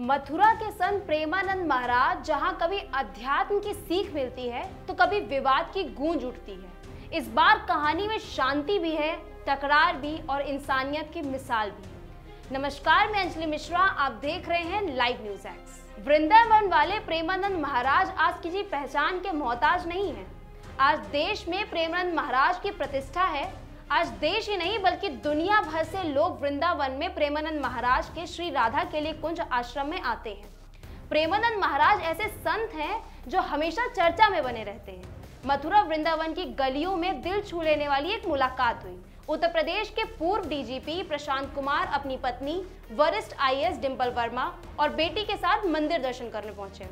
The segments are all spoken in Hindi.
मथुरा के संत प्रेमानंद महाराज जहां कभी अध्यात्म की सीख मिलती है तो कभी विवाद की गूंज उठती है। इस बार कहानी में शांति भी है, टकरार भी और इंसानियत की मिसाल भी। नमस्कार, मैं अंजलि मिश्रा, आप देख रहे हैं लाइव न्यूज एक्स। वृंदावन वाले प्रेमानंद महाराज आज किसी पहचान के मोहताज नहीं है। आज देश में प्रेमानंद महाराज की प्रतिष्ठा है। आज देश ही नहीं बल्कि दुनिया भर से लोग वृंदावन में प्रेमानंद महाराज के श्री राधा के लिए कुंज आश्रम में आते हैं। प्रेमानंद महाराज ऐसे संत हैं जो हमेशा चर्चा में बने रहते हैं। मथुरा वृंदावन की गलियों में दिल छू लेने वाली एक मुलाकात हुई। उत्तर प्रदेश के पूर्व डीजीपी प्रशांत कुमार अपनी पत्नी वरिष्ठ आईएएस डिंपल वर्मा और बेटी के साथ मंदिर दर्शन करने पहुंचे।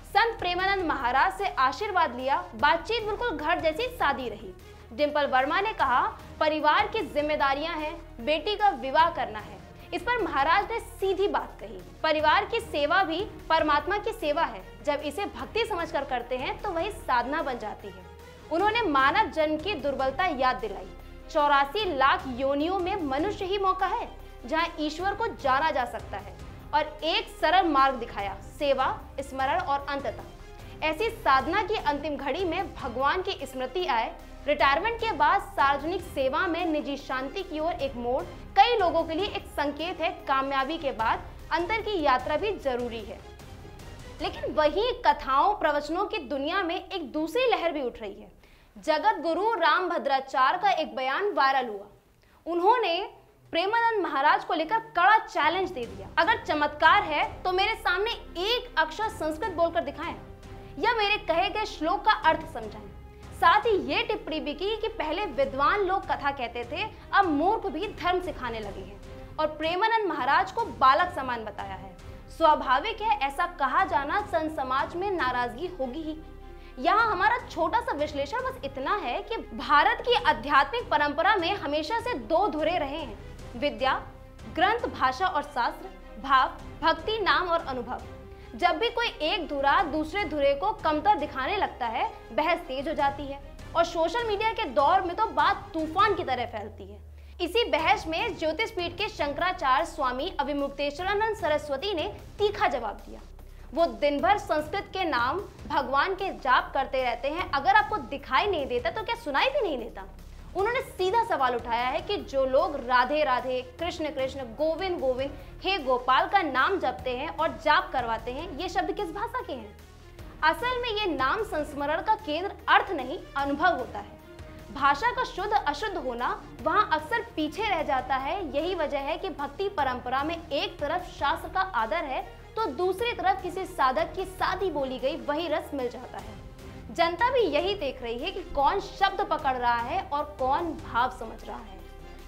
संत प्रेमानंद महाराज से आशीर्वाद लिया। बातचीत बिल्कुल घर जैसी सादी रही। डिंपल वर्मा ने कहा, परिवार की जिम्मेदारियां हैं, बेटी का विवाह करना है। इस पर महाराज ने सीधी बात कही, परिवार की सेवा भी परमात्मा की सेवा है। जब इसे भक्ति समझकर करते हैं तो वही साधना बन जाती है। उन्होंने मानव जन्म की दुर्बलता याद दिलाई। 84 लाख योनियों में मनुष्य ही मौका है जहां ईश्वर को जाना जा सकता है, और एक सरल मार्ग दिखाया, सेवा, स्मरण और अंतता। ऐसी साधना की अंतिम घड़ी में भगवान की स्मृति आए। रिटायरमेंट के बाद सार्वजनिक सेवा में निजी शांति की ओर एक मोड़ कई लोगों के लिए एक संकेत है। कामयाबी के बाद अंतर की यात्रा भी जरूरी है। लेकिन वही कथाओं प्रवचनों की दुनिया में एक दूसरी लहर भी उठ रही है। जगत गुरु रामभद्राचार्य का एक बयान वायरल हुआ। उन्होंने प्रेमानंद महाराज को लेकर कड़ा चैलेंज दे दिया, अगर चमत्कार है तो मेरे सामने एक अक्षर संस्कृत बोलकर दिखाएं या मेरे कहे गए श्लोक का अर्थ समझाएं। साथ ही ये टिप्पणी भी की कि पहले विद्वान लोग कथा कहते थे, अब मूर्ख भी धर्म सिखाने लगे हैं, और प्रेमानंद महाराज को बालक समान बताया है। स्वाभाविक है, ऐसा कहा जाना संत समाज में नाराजगी होगी ही। यहाँ हमारा छोटा सा विश्लेषण बस इतना है कि भारत की आध्यात्मिक परंपरा में हमेशा से दो धुरे रहे हैं, विद्या, ग्रंथ, भाषा और शास्त्र, भाव, भक्ति, नाम और अनुभव। जब भी कोई एक धुरा दूसरे धुरे को कमतर दिखाने लगता है, बहस तेज हो जाती है, और सोशल मीडिया के दौर में तो बात तूफान की तरह फैलती है। इसी बहस में ज्योतिषपीठ के शंकराचार्य स्वामी अभिमुक्तेश्वरानंद सरस्वती ने तीखा जवाब दिया। वो दिन भर संस्कृत के नाम भगवान के जाप करते रहते हैं, अगर आपको दिखाई नहीं देता तो क्या सुनाई भी नहीं देता? उन्होंने सीधा सवाल उठाया है कि जो लोग राधे राधे, कृष्ण कृष्ण, गोविंद गोविंद, हे गोपाल का नाम जपते हैं और जाप करवाते हैं, ये शब्द किस भाषा के हैं? असल में ये नाम संस्मरण का केंद्र अर्थ नहीं, अनुभव होता है। भाषा का शुद्ध अशुद्ध होना वहां अक्सर पीछे रह जाता है। यही वजह है कि भक्ति परंपरा में एक तरफ शास्त्र का आदर है तो दूसरी तरफ किसी साधक की सादी बोली गई वही रस मिल जाता है। जनता भी यही देख रही है कि कौन शब्द पकड़ रहा है और कौन भाव समझ रहा है।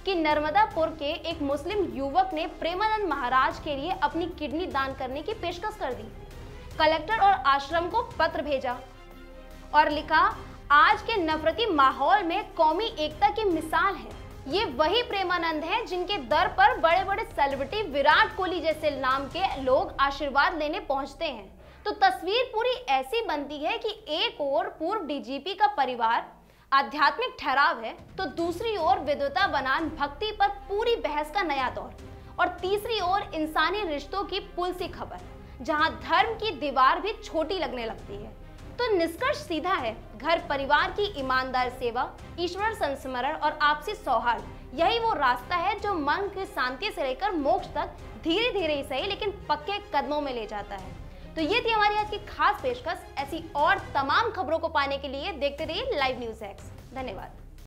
कि नर्मदापुर के एक मुस्लिम युवक ने प्रेमानंद महाराज के लिए अपनी किडनी दान करने की पेशकश कर दी। कलेक्टर और आश्रम को पत्र भेजा और लिखा, आज के नफरती माहौल में कौमी एकता की मिसाल है। ये वही प्रेमानंद हैं जिनके दर पर बड़े बड़े सेलिब्रिटी विराट कोहली जैसे नाम के लोग आशीर्वाद लेने पहुंचते हैं। तो तस्वीर पूरी ऐसी बनती है कि एक ओर पूर्व डीजीपी का परिवार आध्यात्मिक ठहराव है, तो दूसरी ओर विद्वता बनाम भक्ति पर पूरी बहस का नया दौर, और तीसरी ओर इंसानी रिश्तों की पुल सी खबर, जहां धर्म की दीवार भी छोटी लगने लगती है। तो निष्कर्ष सीधा है, घर परिवार की ईमानदार सेवा, ईश्वर संस्मरण और आपसी सौहार्द, यही वो रास्ता है जो मन की शांति से लेकर मोक्ष तक धीरे धीरे ही सही लेकिन पक्के कदमों में ले जाता है। तो ये थी हमारी आज की खास पेशकश। ऐसी और तमाम खबरों को पाने के लिए देखते रहिए लाइव न्यूज एक्स। धन्यवाद।